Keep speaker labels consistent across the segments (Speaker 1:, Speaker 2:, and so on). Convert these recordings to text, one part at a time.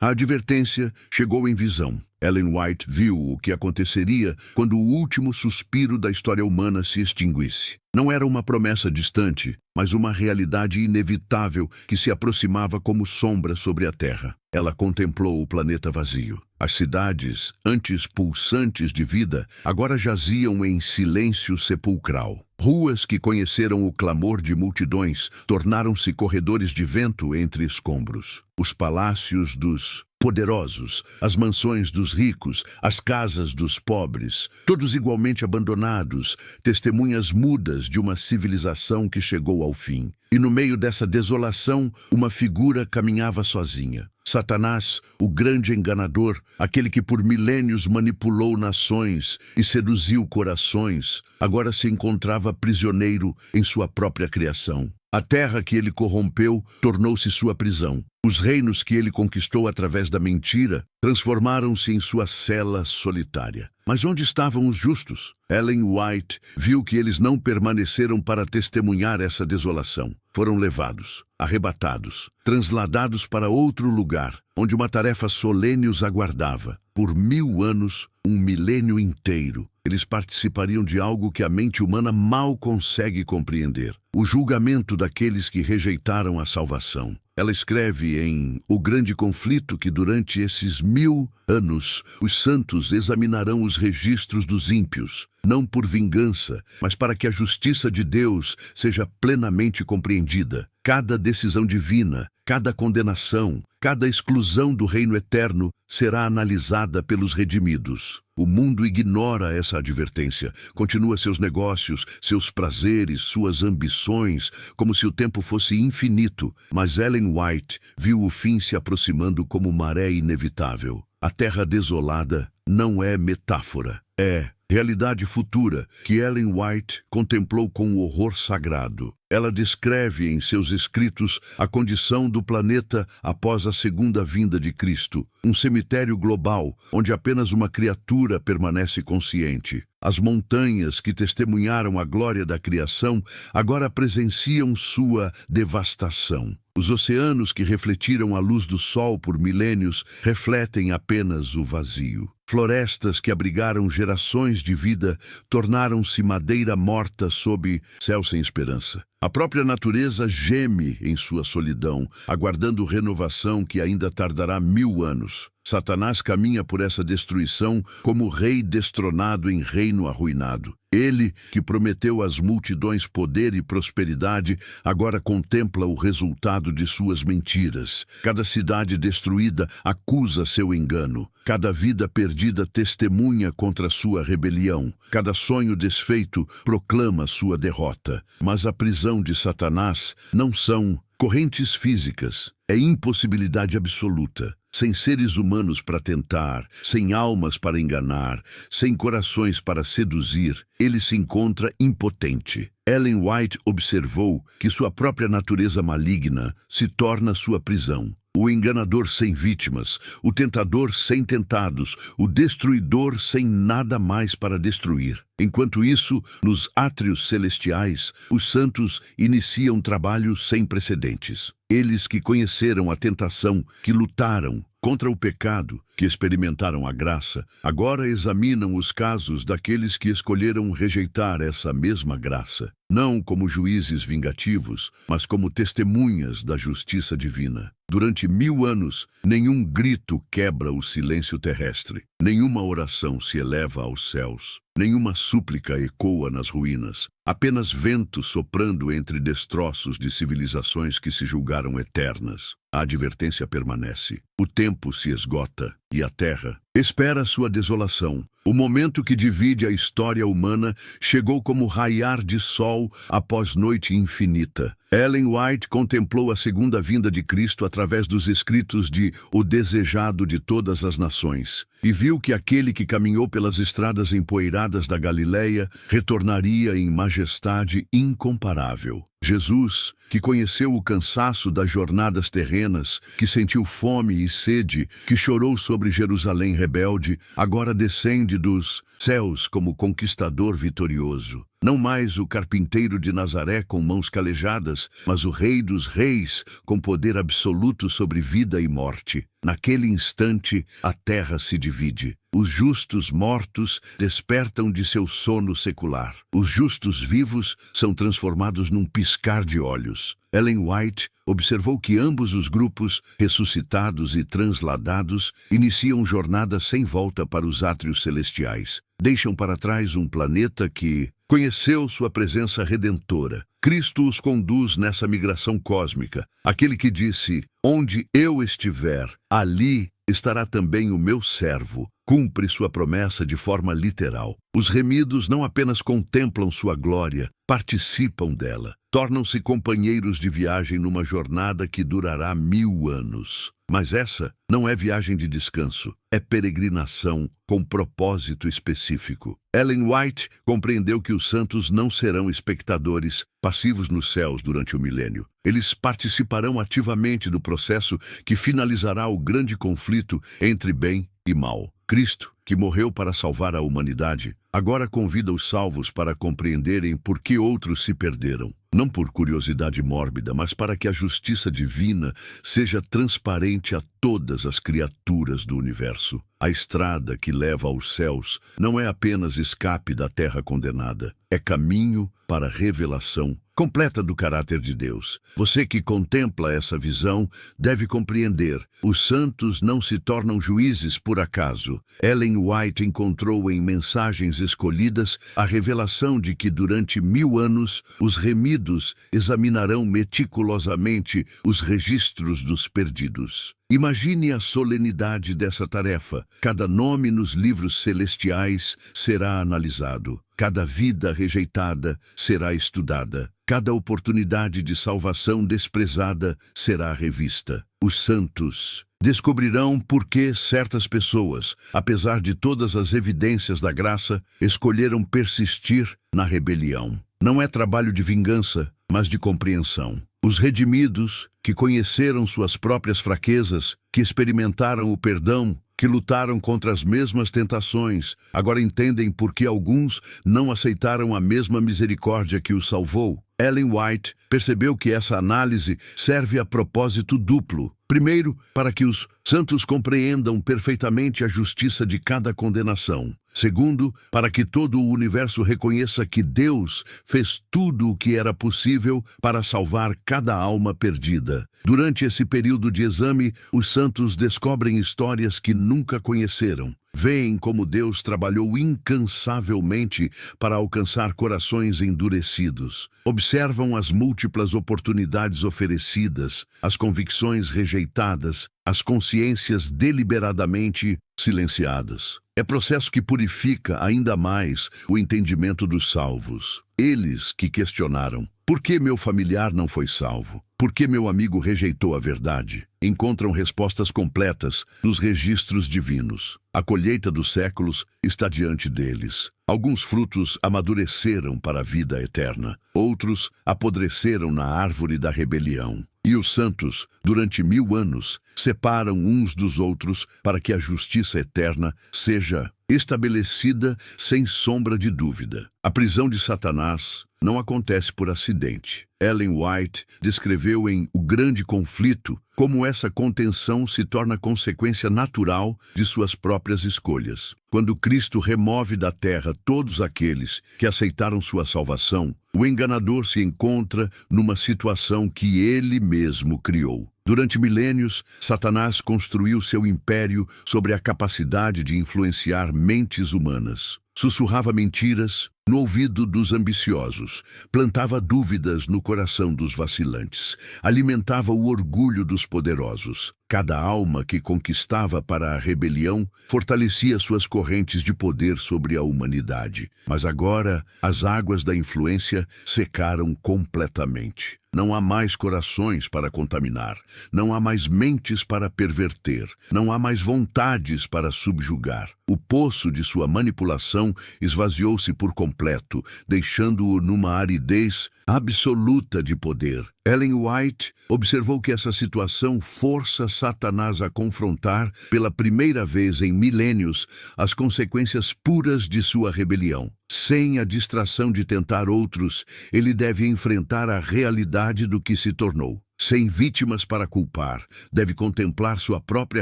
Speaker 1: A advertência chegou em visão. Ellen White viu o que aconteceria quando o último suspiro da história humana se extinguisse. Não era uma promessa distante, mas uma realidade inevitável que se aproximava como sombra sobre a Terra. Ela contemplou o planeta vazio. As cidades, antes pulsantes de vida, agora jaziam em silêncio sepulcral. Ruas que conheceram o clamor de multidões tornaram-se corredores de vento entre escombros. Os palácios dos poderosos, as mansões dos ricos, as casas dos pobres, todos igualmente abandonados, testemunhas mudas de uma civilização que chegou ao fim. E no meio dessa desolação, uma figura caminhava sozinha. Satanás, o grande enganador, aquele que por milênios manipulou nações e seduziu corações, agora se encontrava prisioneiro em sua própria criação. A terra que ele corrompeu tornou-se sua prisão. Os reinos que ele conquistou através da mentira transformaram-se em sua cela solitária. Mas onde estavam os justos? Ellen White viu que eles não permaneceram para testemunhar essa desolação. Foram levados, arrebatados, transladados para outro lugar, onde uma tarefa solene os aguardava. Por 1000 anos, um milênio inteiro, eles participariam de algo que a mente humana mal consegue compreender: o julgamento daqueles que rejeitaram a salvação. Ela escreve em O Grande Conflito que durante esses 1000 anos os santos examinarão os registros dos ímpios, não por vingança, mas para que a justiça de Deus seja plenamente compreendida. Cada decisão divina, cada condenação, cada exclusão do reino eterno será analisada pelos redimidos. O mundo ignora essa advertência, continua seus negócios, seus prazeres, suas ambições, como se o tempo fosse infinito, mas Ellen White viu o fim se aproximando como maré inevitável. A terra desolada não é metáfora, é realidade futura que Ellen White contemplou com horror sagrado. Ela descreve em seus escritos a condição do planeta após a segunda vinda de Cristo, um cemitério global onde apenas uma criatura permanece consciente. As montanhas que testemunharam a glória da criação agora presenciam sua devastação. Os oceanos que refletiram a luz do sol por milênios refletem apenas o vazio. Florestas que abrigaram gerações de vida tornaram-se madeira morta sob céu sem esperança. A própria natureza geme em sua solidão, aguardando renovação que ainda tardará 1000 anos. Satanás caminha por essa destruição como rei destronado em reino arruinado. Ele, que prometeu às multidões poder e prosperidade, agora contempla o resultado de suas mentiras. Cada cidade destruída acusa seu engano. Cada vida perdida testemunha contra sua rebelião. Cada sonho desfeito proclama sua derrota. Mas a prisão de Satanás não são correntes físicas, é impossibilidade absoluta. Sem seres humanos para tentar, sem almas para enganar, sem corações para seduzir, ele se encontra impotente. Ellen White observou que sua própria natureza maligna se torna sua prisão. O enganador sem vítimas, o tentador sem tentados, o destruidor sem nada mais para destruir. Enquanto isso, nos átrios celestiais, os santos iniciam trabalhos sem precedentes. Eles que conheceram a tentação, que lutaram contra o pecado, que experimentaram a graça, agora examinam os casos daqueles que escolheram rejeitar essa mesma graça, não como juízes vingativos, mas como testemunhas da justiça divina. Durante 1000 anos, nenhum grito quebra o silêncio terrestre, nenhuma oração se eleva aos céus, nenhuma súplica ecoa nas ruínas, apenas vento soprando entre destroços de civilizações que se julgaram eternas. A advertência permanece, o tempo se esgota e a terra espera sua desolação. O momento que divide a história humana chegou como raiar de sol após noite infinita. Ellen White contemplou a segunda vinda de Cristo através dos escritos de O Desejado de Todas as Nações e viu que aquele que caminhou pelas estradas empoeiradas da Galileia retornaria em majestade incomparável. Jesus, que conheceu o cansaço das jornadas terrenas, que sentiu fome e sede, que chorou sobre Jerusalém rebelde, agora descende dos céus como conquistador vitorioso. Não mais o carpinteiro de Nazaré com mãos calejadas, mas o Rei dos Reis com poder absoluto sobre vida e morte. Naquele instante, a terra se divide. Os justos mortos despertam de seu sono secular. Os justos vivos são transformados num piscar de olhos. Ellen White observou que ambos os grupos, ressuscitados e transladados, iniciam jornada sem volta para os átrios celestiais. Deixam para trás um planeta que conheceu sua presença redentora. Cristo os conduz nessa migração cósmica. Aquele que disse: "Onde eu estiver, ali estará também o meu servo", cumpre sua promessa de forma literal. Os remidos não apenas contemplam sua glória, participam dela. Tornam-se companheiros de viagem numa jornada que durará 1000 anos. Mas essa não é viagem de descanso, é peregrinação com propósito específico. Ellen White compreendeu que os santos não serão espectadores passivos nos céus durante o milênio. Eles participarão ativamente do processo que finalizará o grande conflito entre bem e mal. Cristo, que morreu para salvar a humanidade, agora convida os salvos para compreenderem por que outros se perderam. Não por curiosidade mórbida, mas para que a justiça divina seja transparente a todas as criaturas do universo. A estrada que leva aos céus não é apenas escape da terra condenada, é caminho para a revelação completa do caráter de Deus. Você que contempla essa visão deve compreender: os santos não se tornam juízes por acaso. Ellen White encontrou em mensagens escolhidas a revelação de que durante 1000 anos os remidos examinarão meticulosamente os registros dos perdidos. Imagine a solenidade dessa tarefa. Cada nome nos livros celestiais será analisado. Cada vida rejeitada será estudada. Cada oportunidade de salvação desprezada será revista. Os santos descobrirão por que certas pessoas, apesar de todas as evidências da graça, escolheram persistir na rebelião. Não é trabalho de vingança, mas de compreensão. Os redimidos, que conheceram suas próprias fraquezas, que experimentaram o perdão, que lutaram contra as mesmas tentações, agora entendem por que alguns não aceitaram a mesma misericórdia que os salvou. Ellen White percebeu que essa análise serve a propósito duplo. Primeiro, para que os santos compreendam perfeitamente a justiça de cada condenação. Segundo, para que todo o universo reconheça que Deus fez tudo o que era possível para salvar cada alma perdida. Durante esse período de exame, os santos descobrem histórias que nunca conheceram. Veem como Deus trabalhou incansavelmente para alcançar corações endurecidos. Observam as múltiplas oportunidades oferecidas, as convicções rejeitadas, as consciências deliberadamente silenciadas. É processo que purifica ainda mais o entendimento dos salvos. Eles que questionaram: por que meu familiar não foi salvo? Por que meu amigo rejeitou a verdade? Encontram respostas completas nos registros divinos. A colheita dos séculos está diante deles. Alguns frutos amadureceram para a vida eterna. Outros apodreceram na árvore da rebelião. E os santos, durante 1000 anos, separam uns dos outros para que a justiça eterna seja estabelecida sem sombra de dúvida. A prisão de Satanás não acontece por acidente. Ellen White descreveu em O Grande Conflito como essa contenção se torna consequência natural de suas próprias escolhas. Quando Cristo remove da terra todos aqueles que aceitaram sua salvação, o enganador se encontra numa situação que ele mesmo criou. Durante milênios, Satanás construiu seu império sobre a capacidade de influenciar mentes humanas. Sussurrava mentiras no ouvido dos ambiciosos, plantava dúvidas no coração dos vacilantes, alimentava o orgulho dos poderosos. Cada alma que conquistava para a rebelião fortalecia suas correntes de poder sobre a humanidade. Mas agora, as águas da influência secaram completamente. Não há mais corações para contaminar, não há mais mentes para perverter, não há mais vontades para subjugar. O poço de sua manipulação esvaziou-se por completo, deixando-o numa aridez absoluta de poder. Ellen White observou que essa situação força Satanás a confrontar, pela primeira vez em milênios, as consequências puras de sua rebelião. Sem a distração de tentar outros, ele deve enfrentar a realidade do que se tornou. Sem vítimas para culpar, deve contemplar sua própria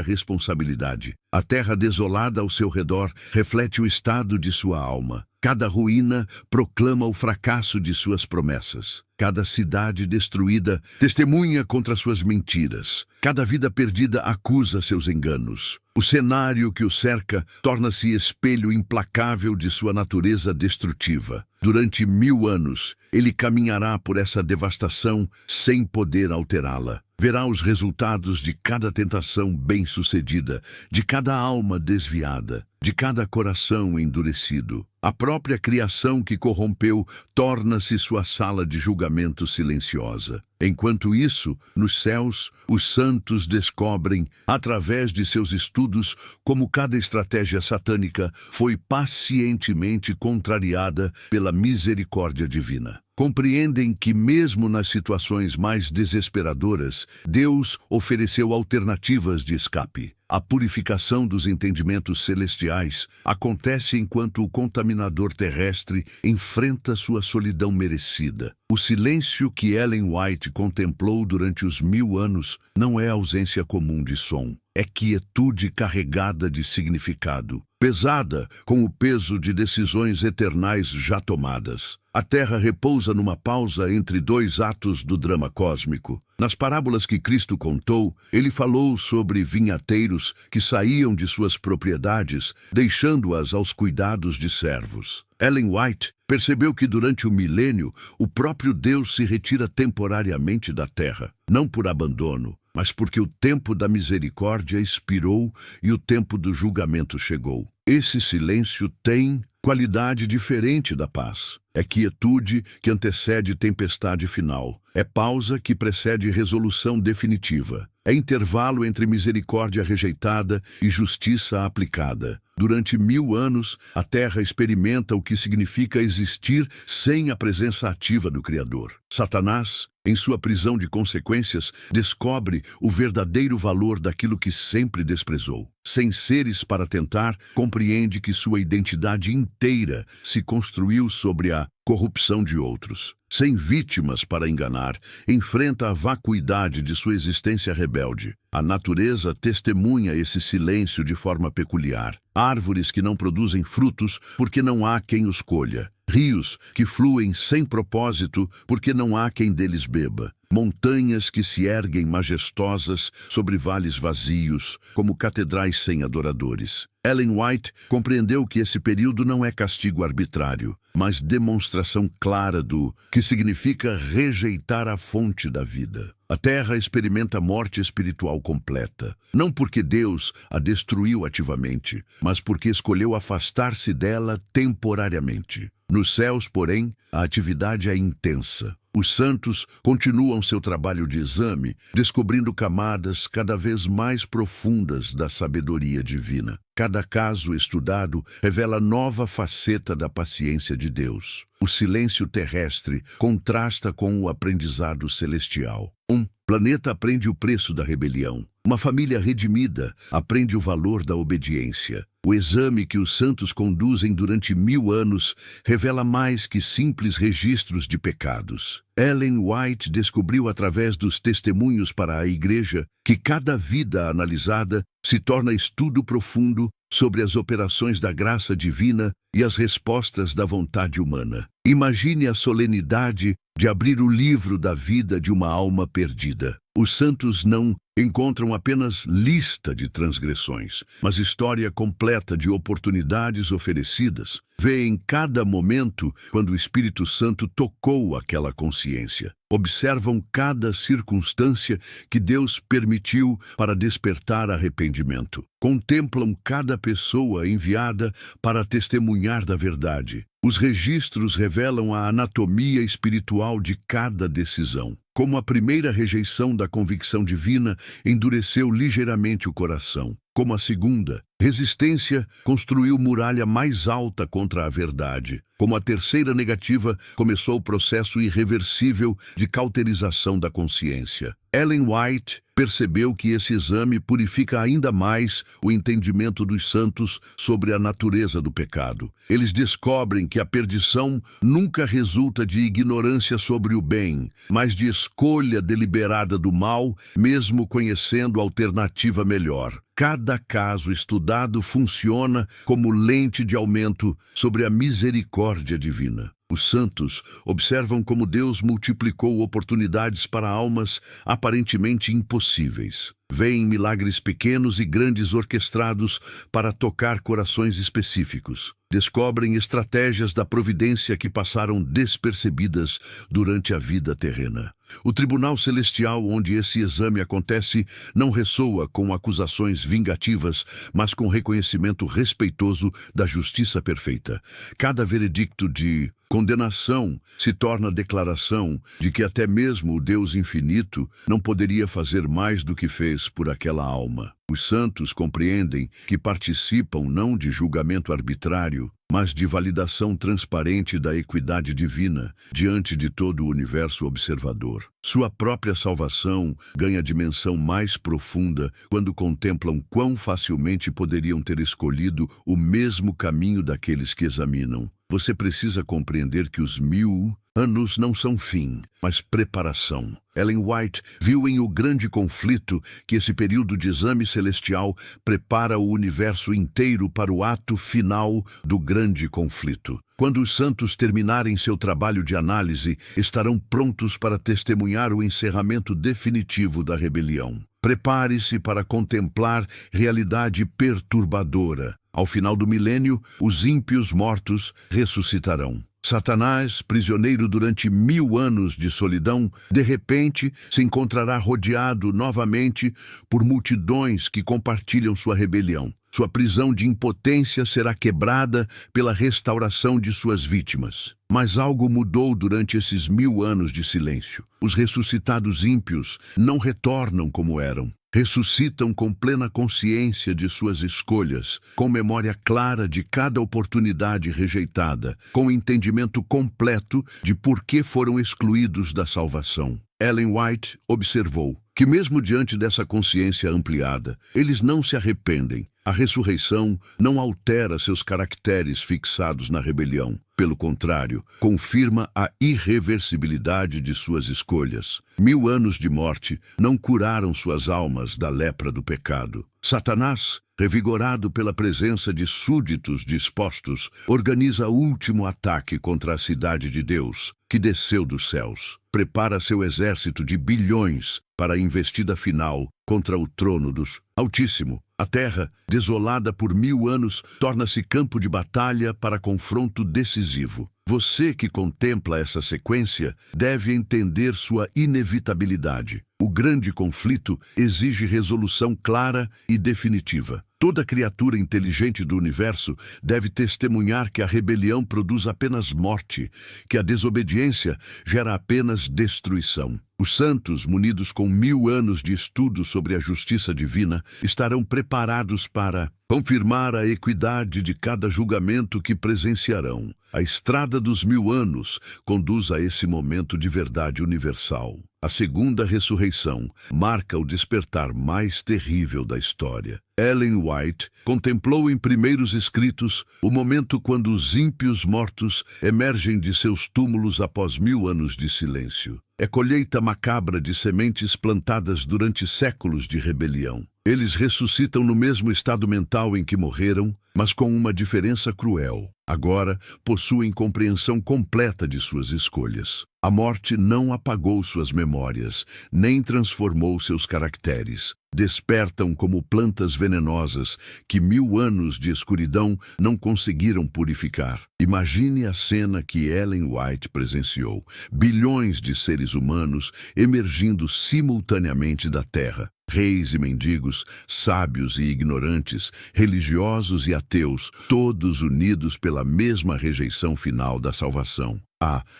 Speaker 1: responsabilidade. A terra desolada ao seu redor reflete o estado de sua alma. Cada ruína proclama o fracasso de suas promessas. Cada cidade destruída testemunha contra suas mentiras. Cada vida perdida acusa seus enganos. O cenário que o cerca torna-se espelho implacável de sua natureza destrutiva. Durante 1000 anos, ele caminhará por essa devastação sem poder alterá-la. Verá os resultados de cada tentação bem-sucedida, de cada alma desviada, de cada coração endurecido. A própria criação que corrompeu torna-se sua sala de julgamento silenciosa. Enquanto isso, nos céus, os santos descobrem, através de seus estudos, como cada estratégia satânica foi pacientemente contrariada pela misericórdia divina. Compreendem que, mesmo nas situações mais desesperadoras, Deus ofereceu alternativas de escape. A purificação dos entendimentos celestiais acontece enquanto o contaminador terrestre enfrenta sua solidão merecida. O silêncio que Ellen White contemplou durante os 1000 anos não é ausência comum de som. É quietude carregada de significado, pesada com o peso de decisões eternais já tomadas. A Terra repousa numa pausa entre 2 atos do drama cósmico. Nas parábolas que Cristo contou, ele falou sobre vinhateiros que saíam de suas propriedades, deixando-as aos cuidados de servos. Ellen White percebeu que durante o milênio, o próprio Deus se retira temporariamente da Terra, não por abandono, mas porque o tempo da misericórdia expirou e o tempo do julgamento chegou. Esse silêncio tem qualidade diferente da paz. É quietude que antecede tempestade final. É pausa que precede resolução definitiva. É intervalo entre misericórdia rejeitada e justiça aplicada. Durante 1000 anos, a Terra experimenta o que significa existir sem a presença ativa do Criador. Satanás, em sua prisão de consequências, descobre o verdadeiro valor daquilo que sempre desprezou. Sem seres para tentar, compreende que sua identidade inteira se construiu sobre a corrupção de outros. Sem vítimas para enganar, enfrenta a vacuidade de sua existência rebelde. A natureza testemunha esse silêncio de forma peculiar. Árvores que não produzem frutos porque não há quem os colha. Rios que fluem sem propósito porque não há quem deles beba. Montanhas que se erguem majestosas sobre vales vazios, como catedrais sem adoradores. Ellen White compreendeu que esse período não é castigo arbitrário, mas demonstração clara do que significa rejeitar a fonte da vida. A Terra experimenta morte espiritual completa, não porque Deus a destruiu ativamente, mas porque escolheu afastar-se dela temporariamente. Nos céus, porém, a atividade é intensa. Os santos continuam seu trabalho de exame, descobrindo camadas cada vez mais profundas da sabedoria divina. Cada caso estudado revela nova faceta da paciência de Deus. O silêncio terrestre contrasta com o aprendizado celestial. Um planeta aprende o preço da rebelião. Uma família redimida aprende o valor da obediência. O exame que os santos conduzem durante 1000 anos revela mais que simples registros de pecados. Ellen White descobriu através dos testemunhos para a Igreja que cada vida analisada se torna estudo profundo sobre as operações da graça divina e as respostas da vontade humana. Imagine a solenidade de abrir o livro da vida de uma alma perdida. Os santos não encontram apenas lista de transgressões, mas história completa de oportunidades oferecidas. Vê em cada momento quando o Espírito Santo tocou aquela consciência. Observam cada circunstância que Deus permitiu para despertar arrependimento. Contemplam cada pessoa enviada para testemunhar da verdade. Os registros revelam a anatomia espiritual de cada decisão. Como a primeira rejeição da convicção divina endureceu ligeiramente o coração, como a segunda Resistência construiu muralha mais alta contra a verdade. Como a terceira negativa, começou o processo irreversível de cauterização da consciência. Ellen White percebeu que esse exame purifica ainda mais o entendimento dos santos sobre a natureza do pecado. Eles descobrem que a perdição nunca resulta de ignorância sobre o bem, mas de escolha deliberada do mal, mesmo conhecendo a alternativa melhor. Cada caso estudado funciona como lente de aumento sobre a misericórdia divina. Os santos observam como Deus multiplicou oportunidades para almas aparentemente impossíveis. Veem milagres pequenos e grandes orquestrados para tocar corações específicos. Descobrem estratégias da providência que passaram despercebidas durante a vida terrena. O tribunal celestial onde esse exame acontece não ressoa com acusações vingativas, mas com reconhecimento respeitoso da justiça perfeita. Cada veredicto de condenação se torna declaração de que até mesmo o Deus infinito não poderia fazer mais do que fez por aquela alma. Os santos compreendem que participam não de julgamento arbitrário, mas de validação transparente da equidade divina diante de todo o universo observador. Sua própria salvação ganha dimensão mais profunda quando contemplam quão facilmente poderiam ter escolhido o mesmo caminho daqueles que examinam. Você precisa compreender que os 1000 anos não são fim, mas preparação. Ellen White viu em O Grande Conflito que esse período de exame celestial prepara o universo inteiro para o ato final do grande conflito. Quando os santos terminarem seu trabalho de análise, estarão prontos para testemunhar o encerramento definitivo da rebelião. Prepare-se para contemplar realidade perturbadora. Ao final do milênio, os ímpios mortos ressuscitarão. Satanás, prisioneiro durante 1000 anos de solidão, de repente se encontrará rodeado novamente por multidões que compartilham sua rebelião. Sua prisão de impotência será quebrada pela restauração de suas vítimas. Mas algo mudou durante esses 1000 anos de silêncio. Os ressuscitados ímpios não retornam como eram. Ressuscitam com plena consciência de suas escolhas, com memória clara de cada oportunidade rejeitada, com entendimento completo de por que foram excluídos da salvação. Ellen White observou que mesmo diante dessa consciência ampliada, eles não se arrependem. A ressurreição não altera seus caracteres fixados na rebelião. Pelo contrário, confirma a irreversibilidade de suas escolhas. 1000 anos de morte não curaram suas almas da lepra do pecado. Satanás, revigorado pela presença de súditos dispostos, organiza o último ataque contra a cidade de Deus, que desceu dos céus. Prepara seu exército de bilhões para a investida final contra o trono dos Altíssimo. A terra, desolada por 1000 anos, torna-se campo de batalha para confronto decisivo. Você que contempla essa sequência deve entender sua inevitabilidade. O grande conflito exige resolução clara e definitiva. Toda criatura inteligente do universo deve testemunhar que a rebelião produz apenas morte, que a desobediência gera apenas destruição. Os santos, munidos com 1000 anos de estudo sobre a justiça divina, estarão preparados para confirmar a equidade de cada julgamento que presenciarão. A estrada dos 1000 anos conduz a esse momento de verdade universal. A segunda ressurreição marca o despertar mais terrível da história. Ellen White contemplou em primeiros escritos o momento quando os ímpios mortos emergem de seus túmulos após 1000 anos de silêncio. É colheita macabra de sementes plantadas durante séculos de rebelião. Eles ressuscitam no mesmo estado mental em que morreram, mas com uma diferença cruel. Agora possuem compreensão completa de suas escolhas. A morte não apagou suas memórias, nem transformou seus caracteres. Despertam como plantas venenosas que 1000 anos de escuridão não conseguiram purificar. Imagine a cena que Ellen White presenciou. Bilhões de seres humanos emergindo simultaneamente da Terra. Reis e mendigos, sábios e ignorantes, religiosos e ateus, todos unidos pela mesma rejeição final da salvação.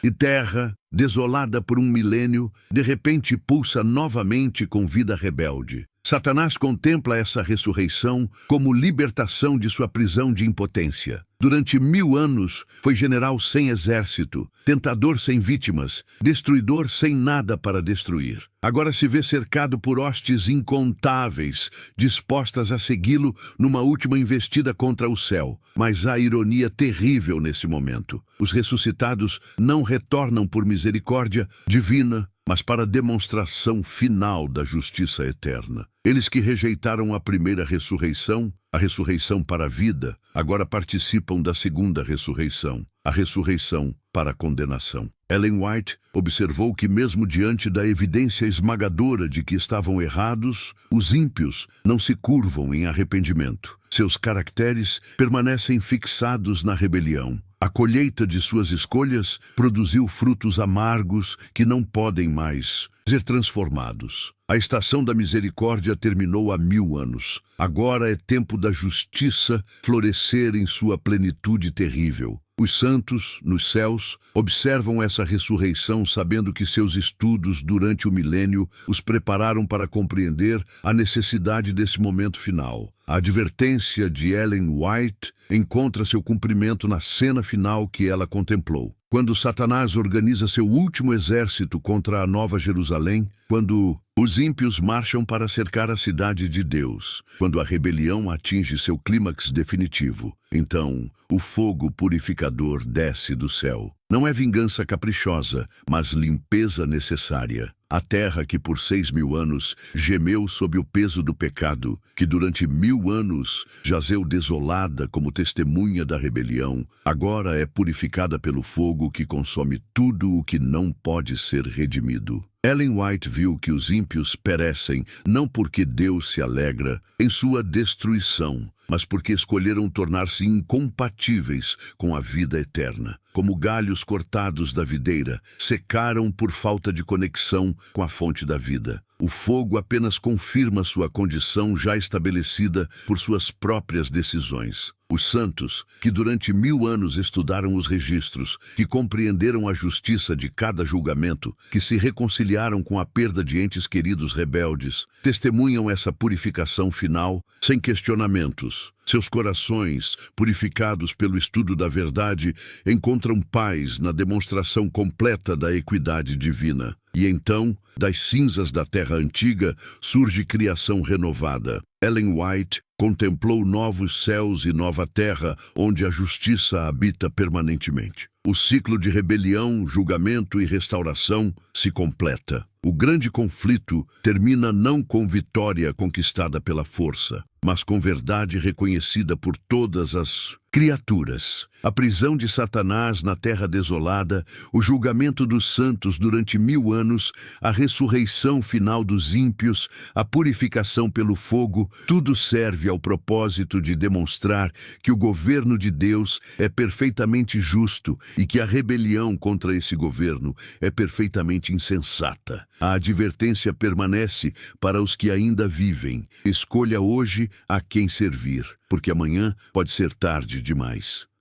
Speaker 1: E terra, desolada por um milênio, de repente pulsa novamente com vida rebelde. Satanás contempla essa ressurreição como libertação de sua prisão de impotência. Durante 1000 anos, foi general sem exército, tentador sem vítimas, destruidor sem nada para destruir. Agora se vê cercado por hostes incontáveis, dispostas a segui-lo numa última investida contra o céu. Mas há ironia terrível nesse momento. Os ressuscitados não retornam por misericórdia divina, mas para a demonstração final da justiça eterna. Eles que rejeitaram a primeira ressurreição, a ressurreição para a vida, agora participam da segunda ressurreição, a ressurreição para a condenação. Ellen White observou que mesmo diante da evidência esmagadora de que estavam errados, os ímpios não se curvam em arrependimento. Seus caracteres permanecem fixados na rebelião. A colheita de suas escolhas produziu frutos amargos que não podem mais ser transformados. A estação da misericórdia terminou há 1000 anos. Agora é tempo da justiça florescer em sua plenitude terrível. Os santos, nos céus, observam essa ressurreição sabendo que seus estudos durante o milênio os prepararam para compreender a necessidade desse momento final. A advertência de Ellen White encontra seu cumprimento na cena final que ela contemplou. Quando Satanás organiza seu último exército contra a Nova Jerusalém, quando os ímpios marcham para cercar a cidade de Deus, quando a rebelião atinge seu clímax definitivo, então o fogo purificador desce do céu. Não é vingança caprichosa, mas limpeza necessária. A terra que por 6000 anos gemeu sob o peso do pecado, que durante 1000 anos jazeu desolada como testemunha da rebelião, agora é purificada pelo fogo que consome tudo o que não pode ser redimido. Ellen White viu que os ímpios perecem não porque Deus se alegra em sua destruição, mas porque escolheram tornar-se incompatíveis com a vida eterna. Como galhos cortados da videira, secaram por falta de conexão com a fonte da vida. O fogo apenas confirma sua condição já estabelecida por suas próprias decisões. Os santos, que durante 1000 anos estudaram os registros, que compreenderam a justiça de cada julgamento, que se reconciliaram com a perda de entes queridos rebeldes, testemunham essa purificação final sem questionamentos. Seus corações, purificados pelo estudo da verdade, encontram paz na demonstração completa da equidade divina. E então, das cinzas da terra antiga, surge criação renovada. Ellen White contemplou novos céus e nova terra, onde a justiça habita permanentemente. O ciclo de rebelião, julgamento e restauração se completa. O grande conflito termina não com vitória conquistada pela força, mas com verdade reconhecida por todas as criaturas. A prisão de Satanás na terra desolada, o julgamento dos santos durante 1000 anos, a ressurreição final dos ímpios, a purificação pelo fogo, tudo serve ao propósito de demonstrar que o governo de Deus é perfeitamente justo e que a rebelião contra esse governo é perfeitamente insensata. A advertência permanece para os que ainda vivem. Escolha hoje a quem servir, porque amanhã pode ser tarde demais.